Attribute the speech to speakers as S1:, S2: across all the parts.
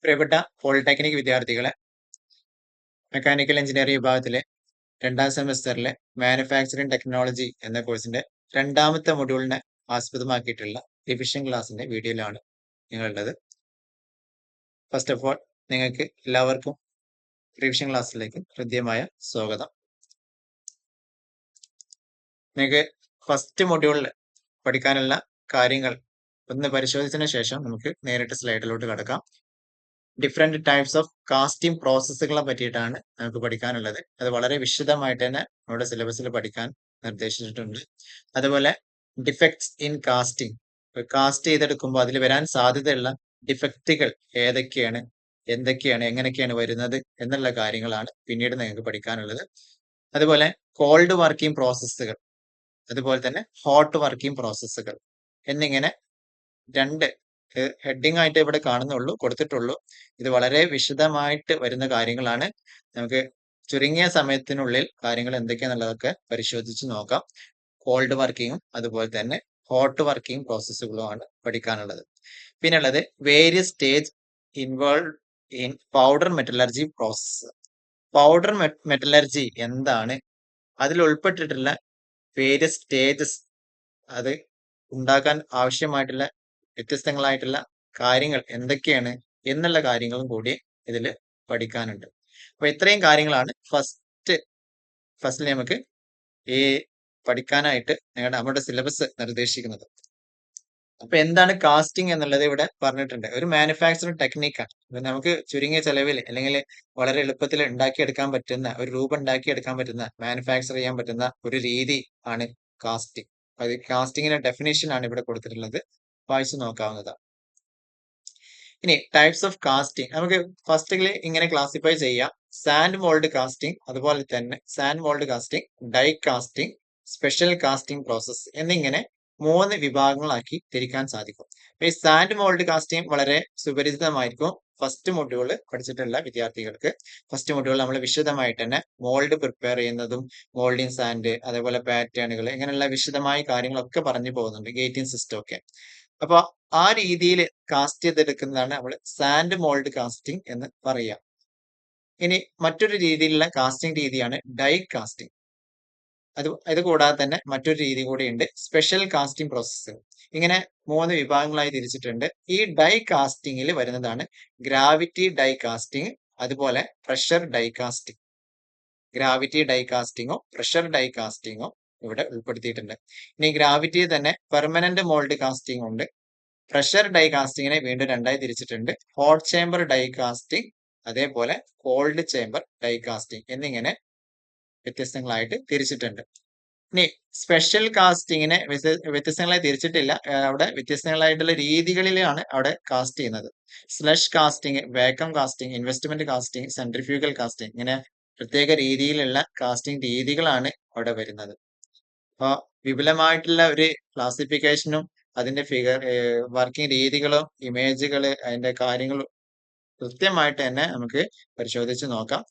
S1: പ്രിയപ്പെട്ട പോളിടെക്നിക് വിദ്യാർത്ഥികളെ, mechanical engineering വിഭാഗത്തിലെ 2ാം സെമസ്റ്ററിലെ മാനുഫാക്ചറിംഗ് ടെക്നോളജി എന്ന കോഴ്സിന്റെ 2ാമത്തെ മൊഡ്യൂളിനെ ആസ്പദമാക്കിയിട്ടുള്ള റിവിഷൻ ക്ലാസിന്റെ വീഡിയോയിലാണ് നിങ്ങളുള്ളത്. ഫസ്റ്റ് ഓഫ് ഓൾ, നിങ്ങൾക്ക് എല്ലാവർക്കും റിവിഷൻ ക്ലാസ്സിലേക്ക് ഹൃദ്യമായ സ്വാഗതം. നിങ്ങൾക്ക് ഫസ്റ്റ് മൊഡ്യൂളിൽ പഠിക്കാനുള്ള കാര്യങ്ങൾ ഒന്ന് പരിശോധിച്ചതിന് ശേഷം നമുക്ക് നേരിട്ട് സ്ലൈഡിലോട്ട് കടക്കാം. ഡിഫറെന്റ് ടൈപ്സ് ഓഫ് കാസ്റ്റിംഗ് പ്രോസസ്സുകളെ പറ്റിയിട്ടാണ് നമുക്ക് പഠിക്കാനുള്ളത്. അത് വളരെ വിശദമായിട്ട് തന്നെ നമ്മുടെ സിലബസിൽ പഠിക്കാൻ നിർദ്ദേശിച്ചിട്ടുണ്ട്. അതുപോലെ ഡിഫക്ട്സ് ഇൻ കാസ്റ്റിംഗ്, കാസ്റ്റ് ചെയ്തെടുക്കുമ്പോൾ അതിൽ വരാൻ സാധ്യതയുള്ള ഡിഫക്റ്റുകൾ ഏതൊക്കെയാണ്, എന്തൊക്കെയാണ്, എങ്ങനെയൊക്കെയാണ് വരുന്നത് എന്നുള്ള കാര്യങ്ങളാണ് പിന്നീട് നിങ്ങൾക്ക് പഠിക്കാനുള്ളത്. അതുപോലെ കോൾഡ് വർക്കിംഗ് പ്രോസസ്സുകൾ, അതുപോലെ തന്നെ ഹോട്ട് വർക്കിംഗ് പ്രോസസ്സുകൾ എന്നിങ്ങനെ രണ്ട് ഹെഡിങ് ആയിട്ട് ഇവിടെ കൊടുത്തിട്ടുള്ളൂ. ഇത് വളരെ വിശദമായിട്ട് വരുന്ന കാര്യങ്ങളാണ്. നമുക്ക് ചുരുങ്ങിയ സമയത്തിനുള്ളിൽ കാര്യങ്ങൾ എന്തൊക്കെയാണെന്നുള്ളതൊക്കെ പരിശോധിച്ച് നോക്കാം. കോൾഡ് വർക്കിങ്ങും അതുപോലെ തന്നെ ഹോട്ട് വർക്കിംഗ് പ്രോസസ്സുകളുമാണ് പഠിക്കാനുള്ളത്. പിന്നെ ഉള്ളത് various stage involve in powder metallurgy process. Powder metallurgy എന്താണ്, അതിൽ ഉൾപ്പെട്ടിട്ടുള്ള വേരിയസ് സ്റ്റേജസ്, അത് ഉണ്ടാക്കാൻ ആവശ്യമായിട്ടുള്ള വ്യത്യസ്തങ്ങളായിട്ടുള്ള കാര്യങ്ങൾ എന്തൊക്കെയാണ് എന്നുള്ള കാര്യങ്ങളും കൂടി ഇതിൽ പഠിക്കാനുണ്ട്. അപ്പൊ ഇത്രയും കാര്യങ്ങളാണ് ഫസ്റ്റിൽ നമുക്ക് ഈ പഠിക്കാനായിട്ട് നമ്മുടെ സിലബസ് നിർദ്ദേശിക്കുന്നത്. അപ്പൊ എന്താണ് കാസ്റ്റിംഗ് എന്നുള്ളത് ഇവിടെ പറഞ്ഞിട്ടുണ്ട്. ഒരു മാനുഫാക്ചറിംഗ് ടെക്നിക്കാണ്. നമുക്ക് ചുരുങ്ങിയ ചെലവിൽ അല്ലെങ്കിൽ വളരെ എളുപ്പത്തിൽ ഉണ്ടാക്കിയെടുക്കാൻ പറ്റുന്ന, ഒരു രൂപം ഉണ്ടാക്കിയെടുക്കാൻ പറ്റുന്ന, മാനുഫാക്ചർ ചെയ്യാൻ പറ്റുന്ന ഒരു രീതി ആണ് കാസ്റ്റിംഗ്. അത് കാസ്റ്റിംഗിന്റെ ഡെഫിനേഷൻ ആണ് ഇവിടെ കൊടുത്തിട്ടുള്ളത്. വായിച്ചു നോക്കാവുന്നതാണ്. ഇനി ടൈപ്സ് ഓഫ് കാസ്റ്റിംഗ് നമുക്ക് ഫസ്റ്റിൽ ഇങ്ങനെ ക്ലാസിഫൈ ചെയ്യാം. സാൻഡ് മോൾഡ് കാസ്റ്റിംഗ്, അതുപോലെ തന്നെ sand mould casting, die casting, special casting process എന്നിങ്ങനെ 3 വിഭാഗങ്ങളാക്കി തിരിക്കാൻ സാധിക്കും. ഈ സാൻഡ് മോൾഡ് കാസ്റ്റിംഗ് വളരെ സുപരിചിതമായിരിക്കും ഫസ്റ്റ് മൊഡ്യൂള് പഠിച്ചിട്ടുള്ള വിദ്യാർത്ഥികൾക്ക്. ഫസ്റ്റ് മൊഡ്യൂൾ നമ്മൾ വിശദമായിട്ട് തന്നെ മോൾഡ് പ്രിപ്പയർ ചെയ്യുന്നതും, മോൾഡിങ് സാൻഡ്, അതേപോലെ പാറ്റേണുകൾ, ഇങ്ങനെയുള്ള വിശദമായ കാര്യങ്ങളൊക്കെ പറഞ്ഞു പോകുന്നുണ്ട്, ഗേറ്റിംഗ് സിസ്റ്റം ഒക്കെ. അപ്പൊ ആ രീതിയിൽ കാസ്റ്റ് ചെയ്തെടുക്കുന്നതാണ് നമ്മൾ സാൻഡ് മോൾഡ് കാസ്റ്റിംഗ് എന്ന് പറയുക. ഇനി മറ്റൊരു രീതിയിലുള്ള കാസ്റ്റിംഗ് രീതിയാണ് ഡൈ കാസ്റ്റിംഗ്. ഇത് കൂടാതെ തന്നെ മറ്റൊരു രീതി കൂടിയുണ്ട്, സ്പെഷ്യൽ കാസ്റ്റിംഗ് പ്രോസസ്സ്. ഇങ്ങനെ 3 വിഭാഗങ്ങളായി തിരിച്ചിട്ടുണ്ട്. ഈ ഡൈ കാസ്റ്റിംഗിൽ വരുന്നതാണ് ഗ്രാവിറ്റി ഡൈ കാസ്റ്റിംഗ്, അതുപോലെ pressure die casting. Gravity die കാസ്റ്റിങ്ങോ പ്രഷർ ഡൈ കാസ്റ്റിങ്ങോ ഇവിടെ ഉൾപ്പെടുത്തിയിട്ടുണ്ട്. ഇനി ഗ്രാവിറ്റി തന്നെ പെർമനന്റ് മോൾഡ് കാസ്റ്റിംഗ് ഉണ്ട്. പ്രഷർ ഡൈ കാസ്റ്റിങ്ങിനെ വീണ്ടും 2ആയി തിരിച്ചിട്ടുണ്ട്. ഹോട്ട് ചേംബർ ഡൈ കാസ്റ്റിംഗ്, അതേപോലെ കോൾഡ് ചേംബർ ഡൈ കാസ്റ്റിംഗ് എന്നിങ്ങനെ വ്യത്യസ്തങ്ങളായിട്ട് തിരിച്ചിട്ടുണ്ട്. ഇനി സ്പെഷ്യൽ കാസ്റ്റിങ്ങിനെ വ്യത്യസ്തങ്ങളായി തിരിച്ചിട്ടില്ല. അവിടെ വ്യത്യസ്തങ്ങളായിട്ടുള്ള രീതികളിലാണ് അവിടെ കാസ്റ്റ് ചെയ്യുന്നത്. Slush casting, vacuum casting, investment casting, centrifugal casting, ഇങ്ങനെ പ്രത്യേക രീതിയിലുള്ള കാസ്റ്റിംഗ് രീതികളാണ് അവിടെ വരുന്നത്. അപ്പോൾ വിപുലമായിട്ടുള്ള ഒരു ക്ലാസിഫിക്കേഷനും അതിന്റെ വർക്കിംഗ് രീതികളും ഇമേജുകൾ, അതിന്റെ കാര്യങ്ങളും കൃത്യമായിട്ട് തന്നെ നമുക്ക് പരിശോധിച്ച് നോക്കാം.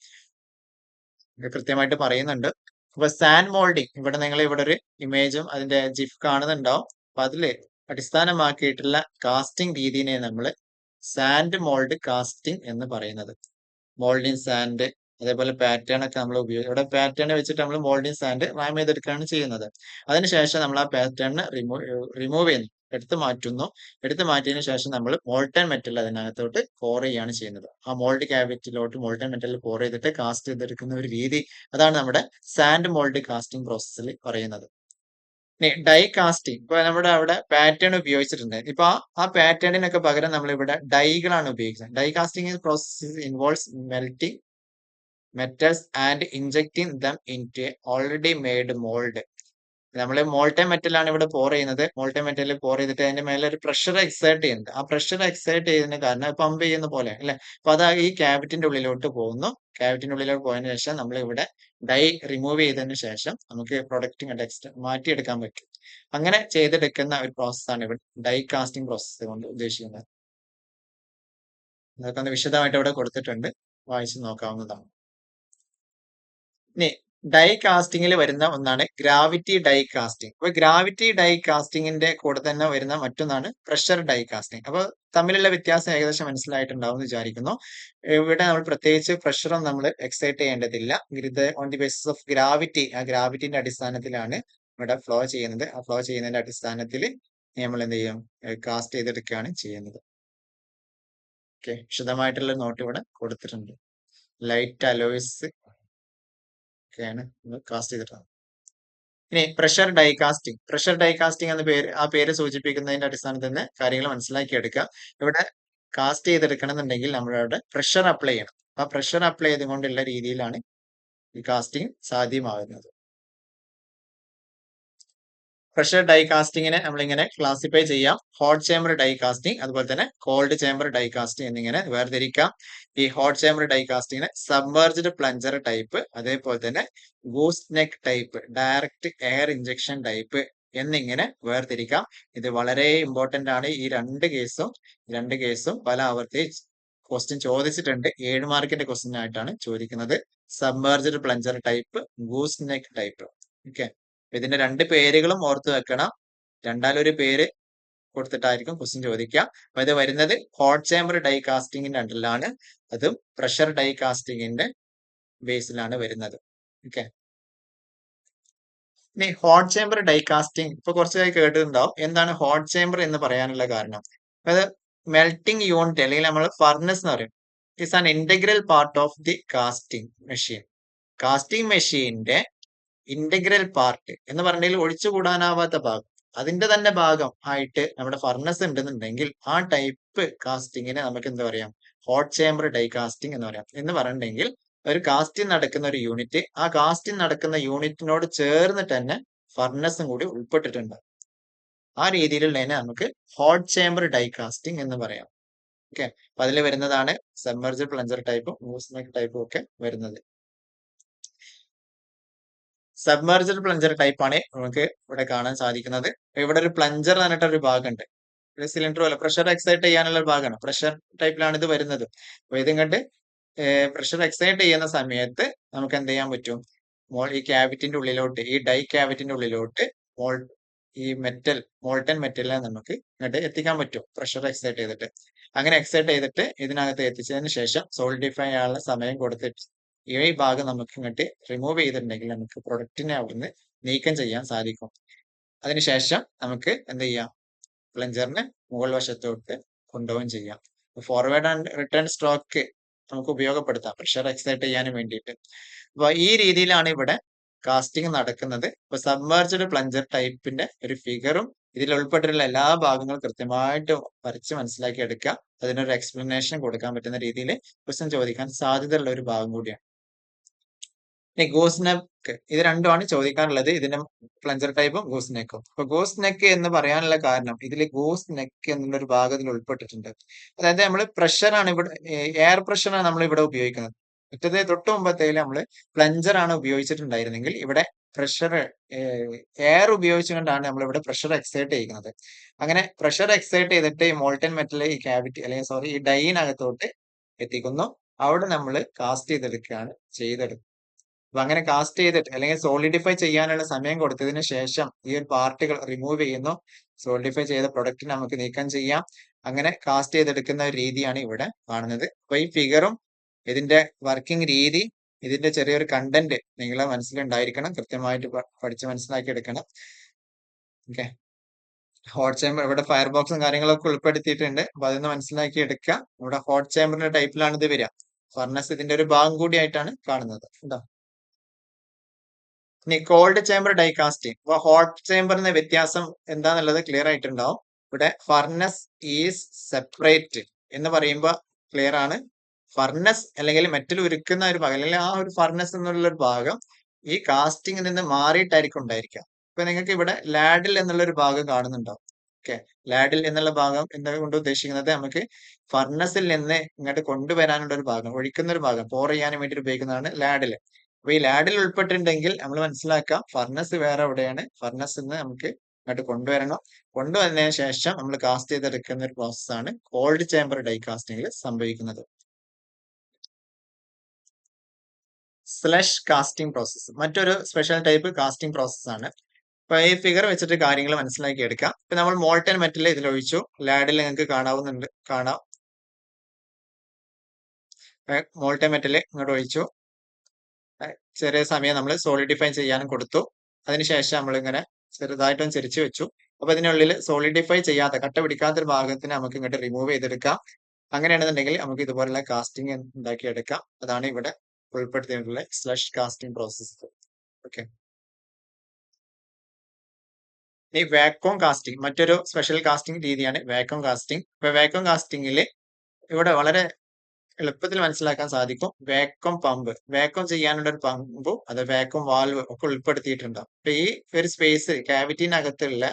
S1: കൃത്യമായിട്ട് പറയുന്നുണ്ട്. അപ്പൊ സാൻഡ് മോൾഡിങ്, ഇവിടെ ഒരു ഇമേജും അതിന്റെ ജിഫ് കാണുന്നുണ്ടാവും. അപ്പൊ അതില് അടിസ്ഥാനമാക്കിയിട്ടുള്ള കാസ്റ്റിംഗ് രീതിയെ നമ്മൾ സാൻഡ് മോൾഡ് കാസ്റ്റിംഗ് എന്ന് പറയുന്നത്. മോൾഡിങ് സാൻഡ്, അതേപോലെ പാറ്റേൺ ഒക്കെ നമ്മൾ ഇവിടെ പാറ്റേൺ വെച്ചിട്ട് നമ്മൾ മോൾഡിങ് സാൻഡ് റാം ചെയ്തെടുക്കുകയാണ് ചെയ്യുന്നത്. അതിനുശേഷം നമ്മൾ ആ പാറ്റേൺ റിമൂവ് ചെയ്യുന്നു, എടുത്തു മാറ്റിയതിനു ശേഷം നമ്മൾ മോൾട്ടൺ മെറ്റൽ അതിനകത്തോട്ട് പോർ ചെയ്യാണ് ചെയ്യുന്നത്. ആ മോൾഡ് ക്യാവിറ്റിയിലോട്ട് മോൾട്ടൺ മെറ്റൽ പോർ ചെയ്തിട്ട് കാസ്റ്റ് ചെയ്തെടുക്കുന്ന ഒരു രീതി, അതാണ് നമ്മുടെ സാൻഡ് മോൾഡ് കാസ്റ്റിംഗ് പ്രോസസ്സിൽ പറയുന്നത്. ഡൈ കാസ്റ്റിംഗ്, ഇപ്പൊ നമ്മുടെ അവിടെ പാറ്റേൺ ഉപയോഗിച്ചിട്ടുണ്ട്. ഇപ്പൊ ആ പാറ്റേണിനൊക്കെ പകരം നമ്മൾ ഇവിടെ ഡൈകളാണ് ഉപയോഗിക്കുന്നത്. Die casting process involves melting metals and injecting them into already made mould. നമ്മൾ മോൾട്ടൻ മെറ്റലാണ് ഇവിടെ പോർ ചെയ്യുന്നത്. മോൾട്ടൻ മെറ്റൽ പോർ ചെയ്തിട്ട് അതിന്റെ മേലെ ഒരു പ്രഷർ എക്സേർട്ട് ചെയ്യുന്നുണ്ട്. ആ പ്രഷർ എക്സേർട്ട് ചെയ്യുന്നതിന് കാരണം പമ്പ് ചെയ്യുന്ന പോലെ അല്ലെ. അപ്പൊ അത് ഈ ക്യാവിറ്റിന്റെ ഉള്ളിലോട്ട് പോകുന്നു. ക്യാവിറ്റിന്റെ ഉള്ളിലോട്ട് പോയതിനു ശേഷം നമ്മൾ ഇവിടെ ഡൈ റിമൂവ് ചെയ്തതിനു ശേഷം നമുക്ക് പ്രൊഡക്റ്റ് ഇങ്ങോട്ട് മാറ്റിയെടുക്കാൻ പറ്റും. അങ്ങനെ ചെയ്തെടുക്കുന്ന ഒരു പ്രോസസ്സാണ് ഇവിടെ ഡൈ കാസ്റ്റിംഗ് പ്രോസസ്സ് കൊണ്ട് ഉദ്ദേശിക്കുന്നത്. അതൊക്കെ ഒന്ന് വിശദമായിട്ട് ഇവിടെ കൊടുത്തിട്ടുണ്ട്, വായിച്ച് നോക്കാവുന്നതാണ്. ഇനി ഡൈ കാസ്റ്റിംഗിൽ വരുന്ന ഒന്നാണ് ഗ്രാവിറ്റി ഡൈ കാസ്റ്റിംഗ്. അപ്പൊ ഗ്രാവിറ്റി ഡൈ കാസ്റ്റിംഗിന്റെ കൂടെ തന്നെ വരുന്ന മറ്റൊന്നാണ് പ്രഷർ ഡൈ കാസ്റ്റിംഗ്. അപ്പൊ തമ്മിലുള്ള വ്യത്യാസം ഏകദേശം മനസ്സിലായിട്ടുണ്ടാവും എന്ന് വിചാരിക്കുന്നു. ഇവിടെ നമ്മൾ പ്രത്യേകിച്ച് പ്രഷറും നമ്മൾ എക്സൈറ്റ് ചെയ്യേണ്ടതില്ല. ഇത് on the basis of gravity, ആ ഗ്രാവിറ്റിന്റെ അടിസ്ഥാനത്തിലാണ് ഇവിടെ ഫ്ലോ ചെയ്യുന്നത്. ആ ഫ്ലോ ചെയ്യുന്നതിന്റെ അടിസ്ഥാനത്തിൽ നമ്മൾ എന്ത് ചെയ്യും, കാസ്റ്റ് ചെയ്തെടുക്കുകയാണ് ചെയ്യുന്നത്. ഓക്കെ, വിശദമായിട്ടുള്ള നോട്ട് ഇവിടെ കൊടുത്തിട്ടുണ്ട്. ലൈറ്റ് അലോയ്സ് ഒക്കെയാണ് കാസ്റ്റ് ചെയ്തിട്ടുള്ളത്. ഇനി പ്രഷർ ഡൈകാസ്റ്റിംഗ്. പ്രഷർ ഡൈകാസ്റ്റിംഗ് എന്ന പേര്, ആ പേര് സൂചിപ്പിക്കുന്നതിന്റെ അടിസ്ഥാനത്തിൽ തന്നെ കാര്യങ്ങൾ മനസ്സിലാക്കി എടുക്കുക. ഇവിടെ കാസ്റ്റ് ചെയ്തെടുക്കണം എന്നുണ്ടെങ്കിൽ നമ്മളവിടെ പ്രഷർ അപ്ലൈ ചെയ്യണം. ആ പ്രഷർ അപ്ലൈ ചെയ്തുകൊണ്ടുള്ള രീതിയിലാണ് ഈ കാസ്റ്റിംഗ് സാധ്യമാകുന്നത്. പ്രഷർ ഡൈ കാസ്റ്റിങ്ങിനെ നമ്മളിങ്ങനെ ക്ലാസിഫൈ ചെയ്യാം. ഹോട്ട് ചേമ്പർ ഡൈ കാസ്റ്റിംഗ്, അതുപോലെ തന്നെ കോൾഡ് ചേമ്പർ ഡൈ കാസ്റ്റിംഗ് എന്നിങ്ങനെ വേർതിരിക്കാം. ഈ ഹോട്ട് ചേമ്പർ ഡൈ കാസ്റ്റിങ്ങിനെ സബ്മർജ്ഡ് പ്ലഞ്ചർ ടൈപ്പ്, അതേപോലെ തന്നെ goose neck type, direct air injection type എന്നിങ്ങനെ വേർതിരിക്കാം. ഇത് വളരെ ഇമ്പോർട്ടന്റ് ആണ്. ഈ രണ്ട് കേസും പല ആവർത്തി ക്വസ്റ്റ്യൻ ചോദിച്ചിട്ടുണ്ട്. 7 മാർക്കിന്റെ ക്വസ്റ്റ്യൻ ആയിട്ടാണ് ചോദിക്കുന്നത്. Submerged plunger type, goose neck type. Okay, ഇതിന്റെ 2 പേരുകളും ഓർത്ത് വെക്കണം. രണ്ടാലൊരു പേര് കൊടുത്തിട്ടായിരിക്കും ക്വസ്റ്റ്യൻ ചോദിക്കുക. അപ്പൊ ഇത് വരുന്നത് ഹോട്ട് ചേമ്പർ ഡൈ കാസ്റ്റിംഗിന്റെ അണ്ടറിലാണ്. അതും പ്രഷർ ഡൈ കാസ്റ്റിംഗിന്റെ ബേസിലാണ് വരുന്നത്. ഓക്കെ, ഇനി ഹോട്ട് ചേമ്പർ ഡൈ കാസ്റ്റിംഗ് ഇപ്പൊ കുറച്ചായി കേട്ടിട്ടുണ്ടാവും. എന്താണ് ഹോട്ട് ചേമ്പർ എന്ന് പറയാനുള്ള കാരണം? അത് മെൽറ്റിംഗ് യൂണിറ്റ് അല്ലെങ്കിൽ നമ്മൾ ഫർണസ് എന്ന് പറയും. It's an integral part of the casting machine. Casting മെഷീന്റെ ഇന്റഗ്രൽ പാർട്ട് എന്ന് പറഞ്ഞാൽ ഒഴിച്ചുകൂടാനാവാത്ത ഭാഗം, അതിന്റെ തന്നെ ഭാഗം ആയിട്ട് നമ്മുടെ ഫർണസ് ഉണ്ടെന്നുണ്ടെങ്കിൽ ആ ടൈപ്പ് കാസ്റ്റിങ്ങിനെ നമുക്ക് എന്താ പറയാം, ഹോട്ട് ചേമ്പർ ഡൈ കാസ്റ്റിംഗ് എന്ന് പറയാം. എന്ന് പറഞ്ഞിട്ടുണ്ടെങ്കിൽ ഒരു കാസ്റ്റിംഗ് നടക്കുന്ന ഒരു യൂണിറ്റ്, ആ കാസ്റ്റിംഗ് നടക്കുന്ന യൂണിറ്റിനോട് ചേർന്നിട്ട് തന്നെ ഫർണസും കൂടി ഉൾപ്പെട്ടിട്ടുണ്ട്. ആ രീതിയിലുള്ളതിനെ നമുക്ക് ഹോട്ട് ചേമ്പർ ഡൈ കാസ്റ്റിംഗ് എന്ന് പറയാം. ഓക്കെ, അപ്പൊ അതിൽ വരുന്നതാണ് സബ്മർജ്ഡ് പ്ലഞ്ചർ ടൈപ്പും ഗൂസ് നെക്ക് ടൈപ്പും ഒക്കെ വരുന്നത്. സബ്മർജ്ഡ് പ്ലഞ്ചർ ടൈപ്പ് ആണ് നമുക്ക് ഇവിടെ കാണാൻ സാധിക്കുന്നത്. ഇവിടെ ഒരു പ്ലഞ്ചർ എന്നിട്ട് ഒരു ഭാഗമുണ്ട്. ഒരു സിലിണ്ടർ പോലെ പ്രഷർ എക്സൈറ്റ് ചെയ്യാനുള്ള ഒരു ഭാഗമാണ്. പ്രഷർ ടൈപ്പിലാണ് ഇത് വരുന്നത്. അപ്പൊ ഇതും കണ്ട് പ്രഷർ എക്സൈറ്റ് ചെയ്യുന്ന സമയത്ത് നമുക്ക് എന്ത് ചെയ്യാൻ പറ്റും, ഈ ക്യാവിറ്റിന്റെ ഉള്ളിലോട്ട്, ഈ ഡൈ ക്യാവിറ്റിന്റെ ഉള്ളിലോട്ട് ഈ മോൾട്ടൻ മെറ്റലിനെ നമുക്ക് ഇങ്ങോട്ട് എത്തിക്കാൻ പറ്റും പ്രഷർ എക്സൈറ്റ് ചെയ്തിട്ട്. അങ്ങനെ എക്സൈറ്റ് ചെയ്തിട്ട് ഇതിനകത്ത് എത്തിച്ചതിന് ശേഷം സോളിഡിഫൈ ചെയ്യാനുള്ള സമയം കൊടുത്തിട്ട് ഈ ഭാഗം നമുക്ക് ഇങ്ങോട്ട് റിമൂവ് ചെയ്തിട്ടുണ്ടെങ്കിൽ നമുക്ക് പ്രൊഡക്റ്റിനെ അവിടുന്ന് നീക്കം ചെയ്യാൻ സാധിക്കും. അതിനുശേഷം നമുക്ക് എന്ത് ചെയ്യാം, പ്ലഞ്ചറിനെ മുകൾ വശത്തോട്ട് കൊണ്ടുപോവുകയും ചെയ്യാം. ഫോർവേഡ് ആൻഡ് റിട്ടേൺ സ്ട്രോക്ക് നമുക്ക് ഉപയോഗപ്പെടുത്താം പ്രഷർ എക്സൈറ്റ് ചെയ്യാനും വേണ്ടിയിട്ട്. അപ്പൊ ഈ രീതിയിലാണ് ഇവിടെ കാസ്റ്റിംഗ് നടക്കുന്നത്. ഇപ്പൊ സബ്മർജ്ഡ് പ്ലഞ്ചർ ടൈപ്പിന്റെ ഒരു ഫിഗറും ഇതിൽ ഉൾപ്പെട്ടിട്ടുള്ള എല്ലാ ഭാഗങ്ങളും കൃത്യമായിട്ട് വരച്ച് മനസ്സിലാക്കി എടുക്കുക. അതിനൊരു എക്സ്പ്ലനേഷൻ കൊടുക്കാൻ പറ്റുന്ന രീതിയിൽ ക്വസ്റ്റ്യൻ ചോദിക്കാൻ സാധ്യതയുള്ള ഒരു ഭാഗം കൂടിയാണ്. ഇനി ഗൂസ് നെക്ക്, ഇത് രണ്ടുമാണ് ചോദിക്കാനുള്ളത്. ഇതിന്റെ പ്ലഞ്ചർ ടൈപ്പും ഗൂസ് നെക്കും. അപ്പൊ ഗൂസ് നെക്ക് എന്ന് പറയാനുള്ള കാരണം ഇതിൽ ഗൂസ് നെക്ക് എന്നുള്ളൊരു ഭാഗത്തിൽ ഉൾപ്പെട്ടിട്ടുണ്ട്. അതായത് നമ്മൾ പ്രഷറാണ് ഇവിടെ, എയർ പ്രഷറാണ് നമ്മൾ ഇവിടെ ഉപയോഗിക്കുന്നത്. മറ്റേത് തൊട്ട് മുമ്പത്തേൽ നമ്മൾ പ്ലഞ്ചർ ആണ് ഉപയോഗിച്ചിട്ടുണ്ടായിരുന്നെങ്കിൽ ഇവിടെ പ്രഷർ, എയർ ഉപയോഗിച്ചുകൊണ്ടാണ് നമ്മൾ ഇവിടെ പ്രഷർ എക്സൈറ്റ് ചെയ്യുന്നത്. അങ്ങനെ പ്രഷർ എക്സൈറ്റ് ചെയ്തിട്ട് ഈ മോൾട്ടൻ മെറ്റൽ ഈ ക്യാവിറ്റി അല്ലെങ്കിൽ ഈ ഡൈനകത്തോട്ട് എത്തിക്കുന്നു. അവിടെ നമ്മൾ കാസ്റ്റ് ചെയ്തെടുക്കുകയാണ് ചെയ്തെടുക്കുന്നത്. അപ്പൊ അങ്ങനെ കാസ്റ്റ് ചെയ്തിട്ട് അല്ലെങ്കിൽ സോളിഡിഫൈ ചെയ്യാനുള്ള സമയം കൊടുത്തതിന് ശേഷം ഈ ഒരു പാർട്ടുകൾ റിമൂവ് ചെയ്യുന്നു. സോളിഡിഫൈ ചെയ്ത പ്രൊഡക്റ്റ് നമുക്ക് നീക്കം ചെയ്യാം. അങ്ങനെ കാസ്റ്റ് ചെയ്തെടുക്കുന്ന ഒരു രീതിയാണ് ഇവിടെ കാണുന്നത്. അപ്പൊ ഈ ഫിഗറും ഇതിന്റെ വർക്കിംഗ് രീതി, ഇതിന്റെ ചെറിയൊരു കണ്ടന്റ് നിങ്ങളെ മനസ്സിലുണ്ടായിരിക്കണം. കൃത്യമായിട്ട് പഠിച്ച് മനസ്സിലാക്കി എടുക്കണം. ഓക്കെ, ഹോട്ട് ചേമ്പർ ഇവിടെ ഫയർ ബോക്സും കാര്യങ്ങളൊക്കെ ഉൾപ്പെടുത്തിയിട്ടുണ്ട്. അപ്പൊ അതൊന്ന് മനസ്സിലാക്കി എടുക്കുക. ഇവിടെ ഹോട്ട് ചേമ്പറിന്റെ ടൈപ്പിലാണ് ഇത് വരിക. ഫർണസ് ഇതിന്റെ ഒരു ഭാഗം കൂടിയായിട്ടാണ് കാണുന്നത്. ഉണ്ടോ? ഇനി കോൾഡ് ചേമ്പർ ഡൈ കാസ്റ്റിംഗ്. അപ്പൊ ഹോട്ട് ചേമ്പറിന്റെ വ്യത്യാസം എന്താന്നുള്ളത് ക്ലിയർ ആയിട്ടുണ്ടാവും. ഇവിടെ ഫർണസ് ഈസ് സെപ്പറേറ്റ് എന്ന് പറയുമ്പോൾ ക്ലിയർ ആണ്. ഫർണസ് അല്ലെങ്കിൽ മെറ്റൽ ഉരുക്കുന്ന ഒരു ഭാഗം, അല്ലെങ്കിൽ ആ ഒരു ഫർണസ് എന്നുള്ള ഒരു ഭാഗം ഈ കാസ്റ്റിംഗിൽ നിന്ന് മാറിയിട്ടായിരിക്കും ഉണ്ടായിരിക്കുക. ഇപ്പൊ നിങ്ങൾക്ക് ഇവിടെ ലാഡിൽ എന്നുള്ള ഒരു ഭാഗം കാണുന്നുണ്ടാവും. ഓക്കെ, ലാഡിൽ എന്നുള്ള ഭാഗം എന്തുകൊണ്ട് ഉദ്ദേശിക്കുന്നത്, നമുക്ക് ഫർണസിൽ നിന്ന് ഇങ്ങോട്ട് കൊണ്ടുവരാനുള്ള ഒരു ഭാഗം, ഒഴിക്കുന്ന ഒരു ഭാഗം, പോർ ചെയ്യാനും വേണ്ടി ഉപയോഗിക്കുന്നതാണ് ലാഡിൽ. അപ്പൊ ഈ ലാഡിൽ ഉൾപ്പെട്ടിട്ടുണ്ടെങ്കിൽ നമ്മൾ മനസ്സിലാക്കാം ഫർണസ് വേറെ എവിടെയാണ്, ഫർണസ് നിന്ന് നമുക്ക് ഇങ്ങോട്ട് കൊണ്ടുവരണം. കൊണ്ടുവന്നതിന് ശേഷം നമ്മൾ കാസ്റ്റ് ചെയ്തെടുക്കുന്ന ഒരു പ്രോസസ്സാണ് കോൾഡ് ചേമ്പർ ഡൈ കാസ്റ്റിംഗിൽ സംഭവിക്കുന്നത്. സ്ലഷ് കാസ്റ്റിംഗ് പ്രോസസ്സ് മറ്റൊരു സ്പെഷ്യൽ ടൈപ്പ് കാസ്റ്റിംഗ് പ്രോസസ് ആണ്. അപ്പൊ ഈ ഫിഗർ വെച്ചിട്ട് കാര്യങ്ങൾ മനസ്സിലാക്കി എടുക്കാം. ഇപ്പൊ നമ്മൾ മോൾട്ടൻ മെറ്റൽ ഇതിൽ ഒഴിച്ചു. ലാഡിൽ നിങ്ങൾക്ക് കാണാം. മോൾട്ടൻ മെറ്റൽ ഇങ്ങോട്ട് ഒഴിച്ചു. ചെറിയ സമയം നമ്മൾ സോളിഡിഫൈ ചെയ്യാനും കൊടുത്തു. അതിനുശേഷം നമ്മൾ ഇങ്ങനെ ചെറുതായിട്ടൊന്ന് ചെരിച്ചു വെച്ചു. അപ്പൊ ഇതിനുള്ളിൽ സോളിഡിഫൈ ചെയ്യാത്ത കട്ട പിടിക്കാത്തൊരു ഭാഗത്തിന് നമുക്ക് ഇങ്ങോട്ട് റിമൂവ് ചെയ്തെടുക്കാം. അങ്ങനെയാണെന്നുണ്ടെങ്കിൽ നമുക്ക് ഇതുപോലുള്ള കാസ്റ്റിംഗ് ഉണ്ടാക്കിയെടുക്കാം. അതാണ് ഇവിടെ ഉൾപ്പെടുത്തിയിട്ടുള്ള സ്ലഷ് കാസ്റ്റിംഗ് പ്രോസസ്. ഓക്കെ. ഈ വാക്വം കാസ്റ്റിംഗ് മറ്റൊരു സ്പെഷ്യൽ കാസ്റ്റിംഗ് രീതിയാണ് വാക്വം കാസ്റ്റിംഗ്. ഇപ്പൊ വാക്വം കാസ്റ്റിംഗിൽ ഇവിടെ വളരെ എളുപ്പത്തിൽ മനസ്സിലാക്കാൻ സാധിക്കും. വാക്വം പമ്പ്, വാക്വം ചെയ്യാനുള്ള ഒരു പമ്പും അത് വാക്വം വാൽവ് ഒക്കെ ഉൾപ്പെടുത്തിയിട്ടുണ്ട്. അപ്പൊ ഈ ഒരു സ്പേസ് ക്യാവിറ്റിനകത്തുള്ള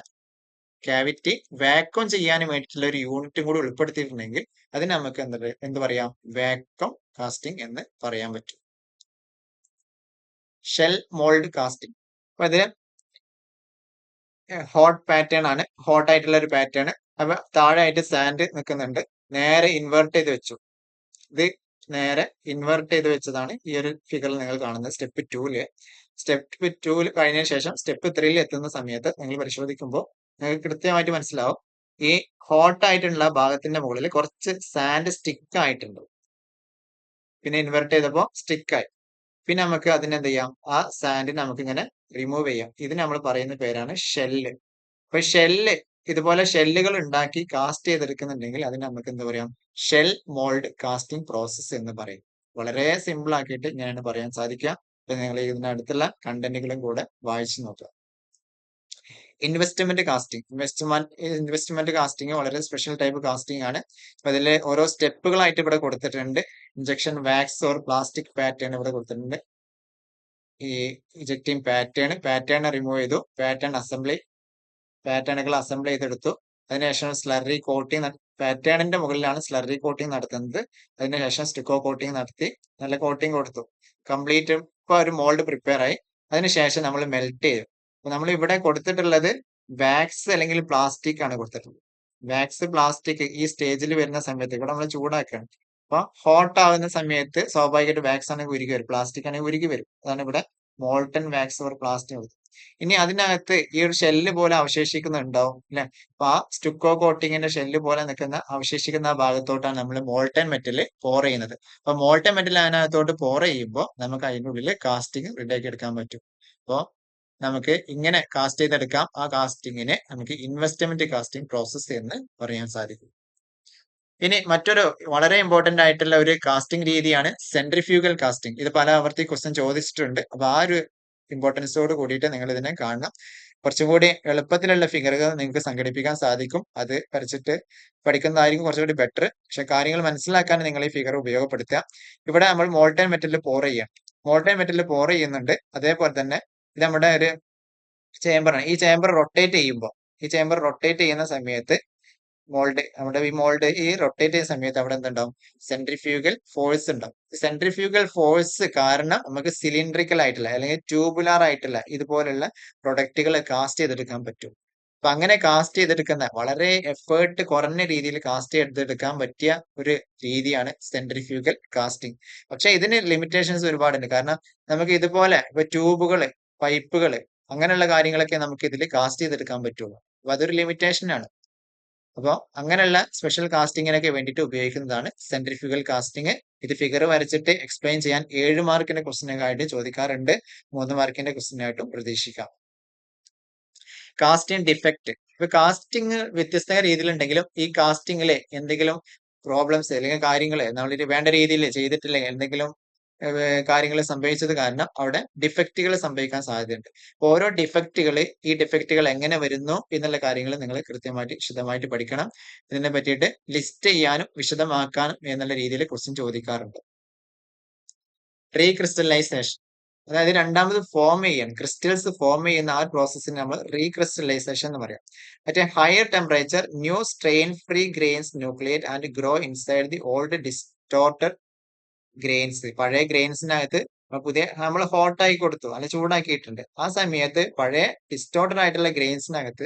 S1: ക്യാവിറ്റി വാക്വം ചെയ്യാൻ വേണ്ടിയിട്ടുള്ള ഒരു യൂണിറ്റും കൂടി ഉൾപ്പെടുത്തിയിട്ടുണ്ടെങ്കിൽ അതിന് നമുക്ക് എന്ത് പറയാം, വാക്വം കാസ്റ്റിംഗ് എന്ന് പറയാൻ പറ്റും. ഷെൽ മോൾഡ് കാസ്റ്റിംഗ്, അപ്പൊ ഇത് ഹോട്ട് പാറ്റേൺ ആണ്. ഹോട്ട് ആയിട്ടുള്ള ഒരു പാറ്റേൺ. അപ്പൊ താഴെ ആയിട്ട് സാൻഡ് നിൽക്കുന്നുണ്ട്. നേരെ ഇൻവേർട്ട് ചെയ്ത് വെച്ചു. ഇത് നേരെ ഇൻവേർട്ട് ചെയ്ത് വെച്ചതാണ് ഈ ഒരു ഫിഗറിൽ നിങ്ങൾ കാണുന്നത്. സ്റ്റെപ്പ് 2 കഴിഞ്ഞ ശേഷം സ്റ്റെപ്പ് 3 എത്തുന്ന സമയത്ത് നിങ്ങൾ പരിശോധിക്കുമ്പോൾ നിങ്ങൾക്ക് കൃത്യമായിട്ട് മനസ്സിലാവും. ഈ ഹോട്ട് ആയിട്ടുള്ള ഭാഗത്തിന്റെ മുകളിൽ കുറച്ച് സാൻഡ് സ്റ്റിക്ക് ആയിട്ടുണ്ട്. പിന്നെ ഇൻവേർട്ട് ചെയ്തപ്പോൾ സ്റ്റിക്കായി. പിന്നെ നമുക്ക് അതിനെന്ത് ചെയ്യാം, ആ സാൻഡിനെ നമുക്ക് ഇങ്ങനെ റിമൂവ് ചെയ്യാം. ഇത് നമ്മൾ പറയുന്ന പേരാണ് ഷെല്ല്. അപ്പൊ ഷെല്ല് ഇതുപോലെ ഷെല്ലുകൾ ഉണ്ടാക്കി കാസ്റ്റ് ചെയ്തെടുക്കുന്നുണ്ടെങ്കിൽ അതിന് നമുക്ക് എന്താ പറയാം, ഷെൽ മോൾഡ് കാസ്റ്റിംഗ് പ്രോസസ്സ് എന്ന് പറയും. വളരെ സിമ്പിൾ ആക്കിയിട്ട് ഇങ്ങനെയാണ് പറയാൻ സാധിക്കുക. അപ്പൊ നിങ്ങൾ ഇതിനടുത്തുള്ള കണ്ടന്റുകളും കൂടെ വായിച്ചു നോക്കുക. ഇൻവെസ്റ്റ്മെന്റ് കാസ്റ്റിംഗ് വളരെ സ്പെഷ്യൽ ടൈപ്പ് കാസ്റ്റിംഗ് ആണ്. അപ്പൊ ഇതിൽ ഓരോ സ്റ്റെപ്പുകളായിട്ട് ഇവിടെ കൊടുത്തിട്ടുണ്ട്. Injection wax or plastic pattern ഇവിടെ കൊടുത്തിട്ടുണ്ട്. ഈ ഇജക്റ്റിംഗ് പാറ്റേൺ റിമൂവ് ചെയ്തു. പാറ്റേണുകൾ അസംബിൾ ചെയ്തെടുത്തു. അതിനുശേഷം സ്ലറി കോട്ടിംഗ്, പാറ്റേണിന്റെ മുകളിലാണ് സ്ലറി കോട്ടിംഗ് നടത്തുന്നത്. അതിനുശേഷം സ്റ്റിക്കോ കോട്ടിംഗ് നടത്തി നല്ല കോട്ടിംഗ് കൊടുത്തു. കംപ്ലീറ്റ് ഇപ്പൊ ഒരു മോൾഡ് പ്രിപ്പയർ ആയി. അതിനുശേഷം നമ്മൾ മെൽറ്റ് ചെയ്യും. നമ്മൾ ഇവിടെ കൊടുത്തിട്ടുള്ളത് വാക്സ് അല്ലെങ്കിൽ പ്ലാസ്റ്റിക് ആണ് കൊടുത്തിട്ടുള്ളത്. വാക്സ് പ്ലാസ്റ്റിക് ഈ സ്റ്റേജിൽ വരുന്ന സമയത്ത് ഇവിടെ നമ്മൾ ചൂടാക്കുകയാണ്. അപ്പൊ ഹോട്ട് ആവുന്ന സമയത്ത് സ്വാഭാവികമായിട്ട് വാക്സ് ആണെങ്കിൽ ഉരുകി വരും, പ്ലാസ്റ്റിക് ആണെങ്കിൽ ഉരുകി വരും. അതാണ് ഇവിടെ മോൾട്ടൺ വാക്സ് ഓർ പ്ലാസ്റ്റിക്. ഇനി അതിനകത്ത് ഈ ഒരു ഷെല്ല് പോലെ അവശേഷിക്കുന്നുണ്ടാവും അല്ലെ. അപ്പൊ ആ സ്റ്റുക്കോ കോട്ടിങ്ങിന്റെ ഷെല്ല് പോലെ അവശേഷിക്കുന്ന ആ ഭാഗത്തോട്ടാണ് നമ്മൾ മോൾട്ടൺ മെറ്റൽ പോർ ചെയ്യുന്നത്. അപ്പൊ മോൾട്ടൺ മെറ്റൽ അതിനകത്തോട്ട് പോർ ചെയ്യുമ്പോൾ നമുക്ക് അതിൻ്റെ ഉള്ളിൽ കാസ്റ്റിംഗ് റെഡിയാക്കി എടുക്കാൻ പറ്റും. അപ്പോൾ നമുക്ക് ഇങ്ങനെ കാസ്റ്റ് ചെയ്തെടുക്കാം. ആ കാസ്റ്റിങ്ങിനെ നമുക്ക് ഇൻവെസ്റ്റ്മെന്റ് കാസ്റ്റിംഗ് പ്രോസസ്സ് എന്ന് പറയാൻ സാധിക്കും. ഇനി മറ്റൊരു വളരെ ഇമ്പോർട്ടന്റ് ആയിട്ടുള്ള ഒരു കാസ്റ്റിംഗ് രീതിയാണ് സെൻട്രിഫ്യൂഗൽ കാസ്റ്റിംഗ്. ഇത് പല ആവർത്തി ക്വസ്റ്റ്യൻ ചോദിച്ചിട്ടുണ്ട്. അപ്പൊ ആ ഒരു ഇമ്പോർട്ടൻസോട് കൂടിയിട്ട് നിങ്ങൾ ഇതിനെ കാണണം. കുറച്ചും കൂടി എളുപ്പത്തിലുള്ള ഫിഗറുകൾ നിങ്ങൾക്ക് സംഘടിപ്പിക്കാൻ സാധിക്കും. അത് വരച്ചിട്ട് പഠിക്കുന്നതായിരിക്കും കുറച്ചുകൂടി ബെറ്റർ. പക്ഷെ കാര്യങ്ങൾ മനസ്സിലാക്കാൻ നിങ്ങൾ ഈ ഫിഗർ ഉപയോഗപ്പെടുത്തുക. ഇവിടെ നമ്മൾ മോൾട്ടൺ മെറ്റലിൽ പോർ ചെയ്യാം. മോൾട്ടൺ മെറ്റലിൽ പോർ ചെയ്യുന്നുണ്ട്. അതേപോലെ തന്നെ ഇത് നമ്മുടെ ഒരു ചേംബറാണ്. ഈ ചേംബർ റൊട്ടേറ്റ് ചെയ്യുന്ന സമയത്ത് ഈ റൊട്ടേറ്റ് ചെയ്യുന്ന സമയത്ത് അവിടെ എന്തുണ്ടാവും, സെൻട്രിഫ്യൂഗൽ ഫോഴ്സ് ഉണ്ടാവും. സെൻട്രിഫ്യൂഗൽ ഫോഴ്സ് കാരണം നമുക്ക് സിലിണ്ടറിക്കൽ ആയിട്ടുള്ള അല്ലെങ്കിൽ ട്യൂബുലാർ ആയിട്ടുള്ള ഇതുപോലുള്ള പ്രൊഡക്റ്റുകൾ കാസ്റ്റ് ചെയ്തെടുക്കാൻ പറ്റും. അപ്പൊ അങ്ങനെ കാസ്റ്റ് ചെയ്തെടുക്കുന്ന വളരെ എഫേർട്ട് കുറഞ്ഞ രീതിയിൽ കാസ്റ്റ് ചെയ്തെടുക്കാൻ പറ്റിയ ഒരു രീതിയാണ് സെൻട്രിഫ്യൂഗൽ കാസ്റ്റിംഗ്. പക്ഷെ ഇതിന് ലിമിറ്റേഷൻസ് ഒരുപാടുണ്ട്. കാരണം നമുക്ക് ഇതുപോലെ ഇപ്പൊ ട്യൂബുകള്, പൈപ്പുകള് അങ്ങനെയുള്ള കാര്യങ്ങളൊക്കെ നമുക്ക് ഇതിൽ കാസ്റ്റ് ചെയ്തെടുക്കാൻ പറ്റുള്ളൂ. അപ്പൊ അതൊരു ലിമിറ്റേഷൻ ആണ്. അപ്പോൾ അങ്ങനെയുള്ള സ്പെഷ്യൽ കാസ്റ്റിങ്ങിനൊക്കെ വേണ്ടിയിട്ട് ഉപയോഗിക്കുന്നതാണ് സെൻട്രിഫ്യൂഗൽ കാസ്റ്റിംഗ്. ഇത് ഫിഗർ വരച്ചിട്ട് എക്സ്പ്ലെയിൻ ചെയ്യാൻ 7 മാർക്കിന്റെ ക്വസ്റ്റ്യൻ ആയിട്ട് ചോദിക്കാറുണ്ട്. 3 മാർക്കിന്റെ ക്വസ്റ്റ്യൻ ആയിട്ടും പ്രതീക്ഷിക്കാം. Casting defect. ഇപ്പൊ കാസ്റ്റിംഗ് വ്യത്യസ്ത രീതിയിലുണ്ടെങ്കിലും ഈ കാസ്റ്റിംഗിലെ എന്തെങ്കിലും പ്രോബ്ലംസ് അല്ലെങ്കിൽ കാര്യങ്ങൾ നമ്മൾ വേണ്ട രീതിയിൽ ചെയ്തിട്ടില്ലെങ്കിൽ എന്തെങ്കിലും കാര്യങ്ങൾ സംഭവിച്ചത് കാരണം അവിടെ ഡിഫക്റ്റുകൾ സംഭവിക്കാൻ സാധ്യതയുണ്ട്. ഓരോ ഈ ഡിഫക്റ്റുകൾ എങ്ങനെ വരുന്നു എന്നുള്ള കാര്യങ്ങൾ നിങ്ങൾ കൃത്യമായിട്ട് വിശദമായിട്ട് പഠിക്കണം. ഇതിനെ പറ്റിയിട്ട് ലിസ്റ്റ് ചെയ്യാനും വിശദമാക്കാനും എന്നുള്ള രീതിയിൽ ക്വസ്റ്റ്യൻ ചോദിക്കാറുണ്ട്. റീക്രിസ്റ്റലൈസേഷൻ, അതായത് രണ്ടാമത് ഫോം ചെയ്യാൻ ക്രിസ്റ്റൽസ് ഫോം ചെയ്യുന്ന ആ പ്രോസസ്സിന് നമ്മൾ റീക്രിസ്റ്റലൈസേഷൻ എന്ന് പറയാം. At A higher temperature new strain free grains nucleate and grow inside the old distorted grains. പഴയ ഗ്രെയിൻസിനകത്ത് പുതിയ നമ്മൾ ഹോട്ടായി കൊടുത്തു, അല്ലെ ചൂടാക്കിയിട്ടുണ്ട്. ആ സമയത്ത് പഴയ ഡിസ്റ്റോർട്ടഡ് ആയിട്ടുള്ള ഗ്രെയിൻസിനകത്ത്